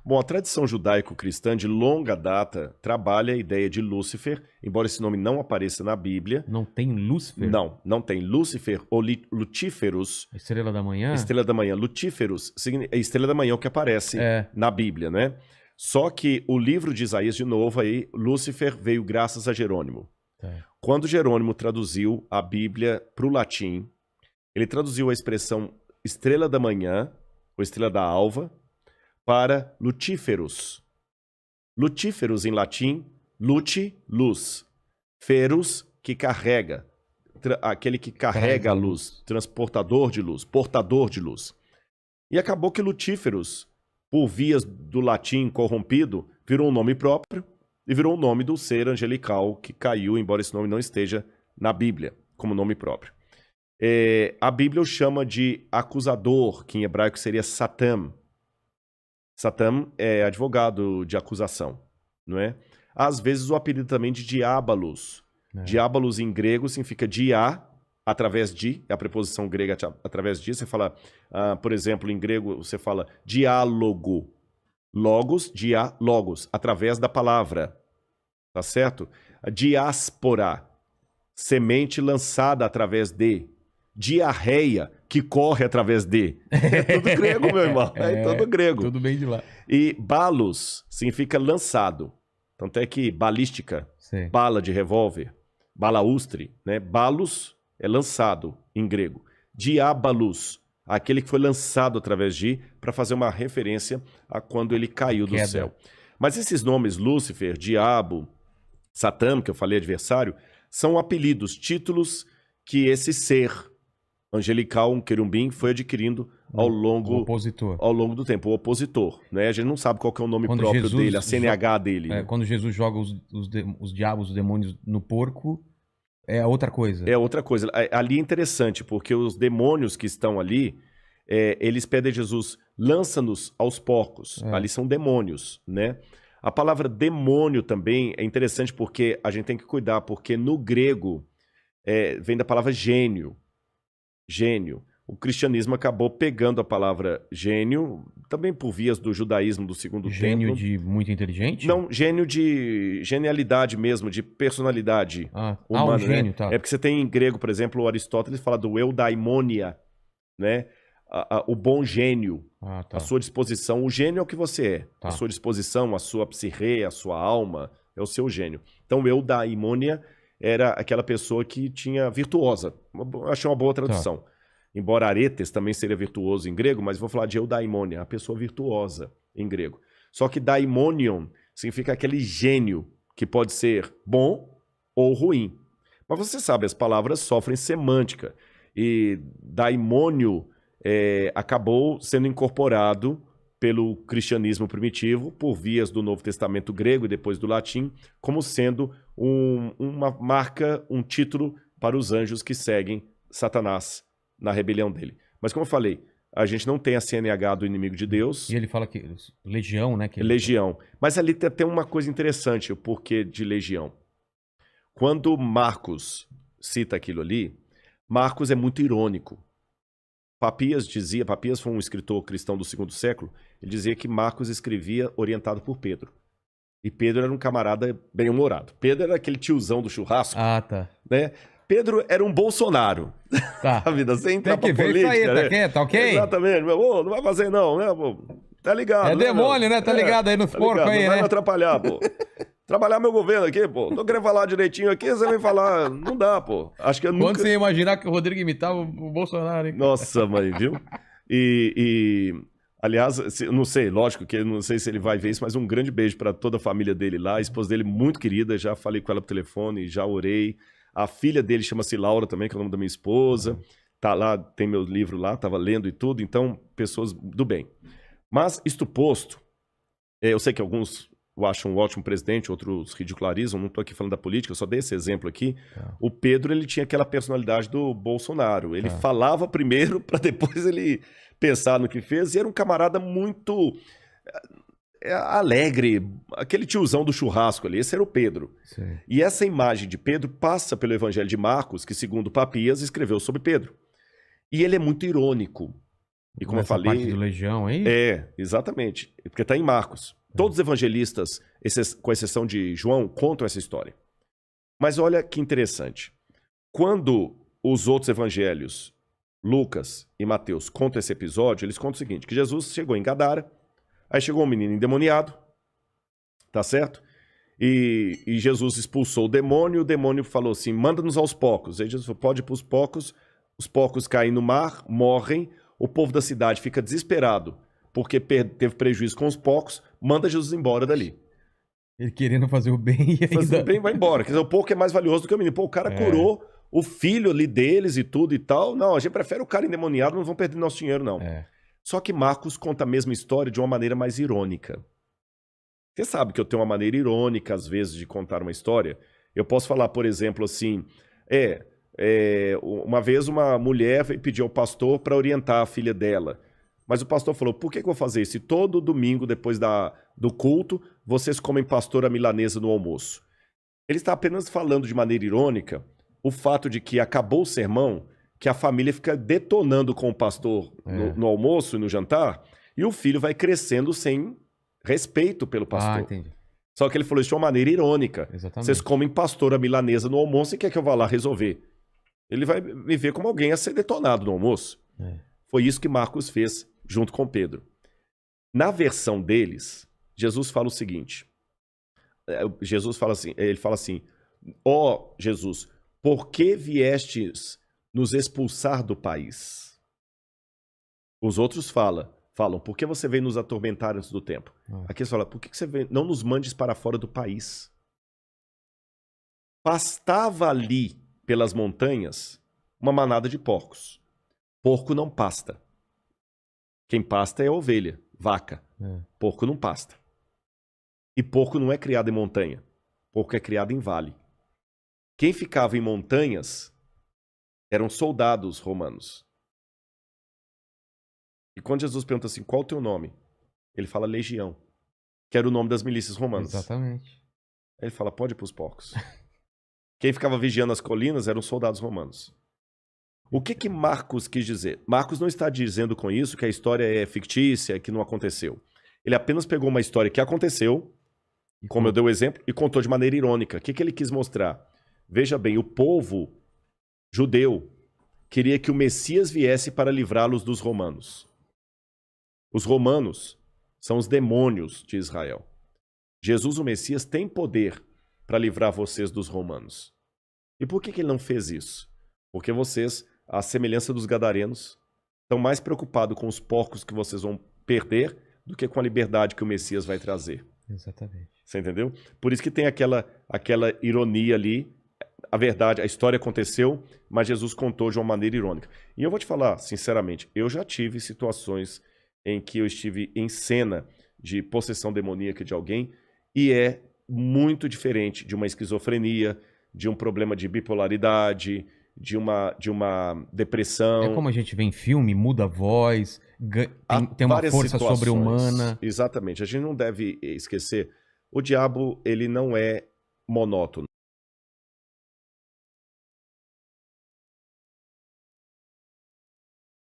Bom, a tradição judaico-cristã de longa data trabalha a ideia de Lúcifer, embora esse nome não apareça na Bíblia. Não tem Lúcifer? Não tem. Lúcifer ou Lutíferos. Estrela da Manhã? Estrela da Manhã. Lutíferos é Estrela da Manhã o que aparece na Bíblia, né? Só que o livro de Isaías, de novo, aí, Lúcifer veio graças a Jerônimo. Quando Jerônimo traduziu a Bíblia para o latim, ele traduziu a expressão Estrela da Manhã, ou Estrela da Alva, para Lutíferos. Lutíferos em latim, lute, luz. Ferus, que carrega. Aquele que carrega a luz. Transportador de luz, portador de luz. E acabou que Lutíferos, por vias do latim corrompido, virou um nome próprio e virou o nome do ser angelical que caiu, embora esse nome não esteja na Bíblia como nome próprio. A Bíblia o chama de acusador, que em hebraico seria Satã. Satã é advogado de acusação, não é? Às vezes o apelido também de Diabolos. Diabolos em grego significa dia, através de, é a preposição grega através de. Você fala, por exemplo, em grego você fala diálogo. Logos, diálogos, através da palavra. Tá certo? A diáspora, semente lançada através de. Diarreia, que corre através de. É tudo grego, meu irmão. É tudo grego. Tudo bem de lá. E balos significa lançado. Tanto é que balística, bala de revólver, balaustre, né? Balos é lançado em grego. Diabalos, aquele que foi lançado através de, para fazer uma referência a quando ele caiu do céu. Mas esses nomes, Lúcifer, Diabo, Satã, que eu falei adversário, são apelidos, títulos que esse ser angelical, um querubim, foi adquirindo ao longo do tempo, o opositor. Né? A gente não sabe qual que é o nome próprio dele, a CNH dele. Né? Quando Jesus joga os diabos, os demônios no porco, é outra coisa. É outra coisa. Ali é interessante, porque os demônios que estão ali, eles pedem a Jesus, lança-nos aos porcos. Ali são demônios, né? A palavra demônio também é interessante porque a gente tem que cuidar, porque no grego vem da palavra gênio. Gênio. O cristianismo acabou pegando a palavra gênio, também por vias do judaísmo do segundo templo. Gênio de muito inteligente? Não, gênio de genialidade mesmo, de personalidade humana. Um gênio, tá. É porque você tem em grego, por exemplo, o Aristóteles fala do eudaimonia, né? O bom gênio, a sua disposição. O gênio é o que você é. A sua disposição, a sua psique, a sua alma, é o seu gênio. Então, eudaimonia era aquela pessoa que tinha virtuosa. Achei uma boa tradução. Embora aretes também seria virtuoso em grego, mas vou falar de eudaimonia, a pessoa virtuosa em grego. Só que daimonion significa aquele gênio que pode ser bom ou ruim. Mas você sabe, as palavras sofrem semântica. E daimônio acabou sendo incorporado pelo cristianismo primitivo, por vias do Novo Testamento grego e depois do latim, como sendo uma marca, um título para os anjos que seguem Satanás na rebelião dele. Mas como eu falei, a gente não tem a CNH do inimigo de Deus. E ele fala que legião, né? Legião. Mas ali tem uma coisa interessante, o porquê de legião. Quando Marcos cita aquilo ali, Marcos é muito irônico. Papias foi um escritor cristão do segundo século, ele dizia que Marcos escrevia orientado por Pedro. E Pedro era um camarada bem-humorado. Pedro era aquele tiozão do churrasco. Né? Pedro era um Bolsonaro. A vida sem entrar pra política, aí, né? Tá ok? Exatamente. Meu, não vai fazer não, né? Tá ligado. É demônio, né? Tá ligado aí nos porcos aí, né? Não vai me atrapalhar, pô. Trabalhar meu governo aqui, pô. Tô querendo falar direitinho aqui, você vem falar. Não dá, pô. Acho que eu nunca... Quando você ia imaginar que o Rodrigo imitava o Bolsonaro, hein? Nossa, mãe, viu? Aliás, não sei, lógico que eu não sei se ele vai ver isso, mas um grande beijo para toda a família dele lá. A esposa dele muito querida, já falei com ela por telefone, já orei. A filha dele chama-se Laura também, que é o nome da minha esposa. Tá lá, tem meu livro lá, tava lendo e tudo. Então, pessoas do bem. Mas, isto posto, eu sei que alguns o acham um ótimo presidente, outros ridicularizam, não estou aqui falando da política, eu só dei esse exemplo aqui. O Pedro, ele tinha aquela personalidade do Bolsonaro. Ele falava primeiro para depois ele pensar no que fez, e era um camarada muito alegre, aquele tiozão do churrasco ali, esse era o Pedro. Sim. E essa imagem de Pedro passa pelo Evangelho de Marcos, que segundo Papias escreveu sobre Pedro. E ele é muito irônico. E como eu falei... parte do Legião aí? Exatamente. Porque está em Marcos. Todos os evangelistas, com exceção de João, contam essa história. Mas olha que interessante. Quando os outros evangelhos, Lucas e Mateus, contam esse episódio, eles contam o seguinte, que Jesus chegou em Gadara, aí chegou um menino endemoniado, tá certo? E Jesus expulsou o demônio falou assim, manda-nos aos porcos. Aí Jesus falou, pode ir para os porcos caem no mar, morrem, o povo da cidade fica desesperado, porque teve prejuízo com os porcos, manda Jesus embora dali. Ele querendo fazer o bem e ainda... Fazer o bem vai embora. Quer dizer, o porco é mais valioso do que o menino. Pô, o cara curou o filho ali deles e tudo e tal. Não, a gente prefere o cara endemoniado, não vão perder nosso dinheiro, não. Só que Marcos conta a mesma história de uma maneira mais irônica. Você sabe que eu tenho uma maneira irônica, às vezes, de contar uma história. Eu posso falar, por exemplo, assim... uma vez uma mulher veio pedir ao pastor para orientar a filha dela. Mas o pastor falou, por que eu vou fazer isso? Se todo domingo, depois do culto, vocês comem pastora milanesa no almoço. Ele está apenas falando de maneira irônica o fato de que acabou o sermão, que a família fica detonando com o pastor no almoço e no jantar, e o filho vai crescendo sem respeito pelo pastor. Entendi. Só que ele falou isso de uma maneira irônica. Exatamente. Vocês comem pastora milanesa no almoço e quer que eu vá lá resolver. Ele vai me ver como alguém a ser detonado no almoço. Foi isso que Marcos fez junto com Pedro. Na versão deles, Jesus fala o seguinte. Jesus fala assim, ele fala assim, ó Jesus, por que viestes nos expulsar do país? Os outros falam, por que você veio nos atormentar antes do tempo? Aqui eles falam, por que você veio? Não nos mandes para fora do país. Pastava ali, pelas montanhas, uma manada de porcos. Porco não pasta. Quem pasta é a ovelha, vaca. Porco não pasta. E porco não é criado em montanha. Porco é criado em vale. Quem ficava em montanhas eram soldados romanos. E quando Jesus pergunta assim, qual é o teu nome? Ele fala Legião, que era o nome das milícias romanas. Exatamente. Aí ele fala, pode ir para os porcos. Quem ficava vigiando as colinas eram soldados romanos. O que Marcos quis dizer? Marcos não está dizendo com isso que a história é fictícia, que não aconteceu. Ele apenas pegou uma história que aconteceu, como eu dei o exemplo, e contou de maneira irônica. O que ele quis mostrar? Veja bem, o povo judeu queria que o Messias viesse para livrá-los dos romanos. Os romanos são os demônios de Israel. Jesus, o Messias, tem poder para livrar vocês dos romanos. E por que ele não fez isso? Porque vocês, à semelhança dos gadarenos, estão mais preocupados com os porcos que vocês vão perder do que com a liberdade que o Messias vai trazer. Exatamente. Você entendeu? Por isso que tem aquela ironia ali. A verdade, a história aconteceu, mas Jesus contou de uma maneira irônica. E eu vou te falar, sinceramente, eu já tive situações em que eu estive em cena de possessão demoníaca de alguém e é muito diferente de uma esquizofrenia, de um problema de bipolaridade, de uma depressão. É como a gente vê em filme, muda a voz, tem uma força sobre-humana. Exatamente. A gente não deve esquecer, o diabo ele não é monótono.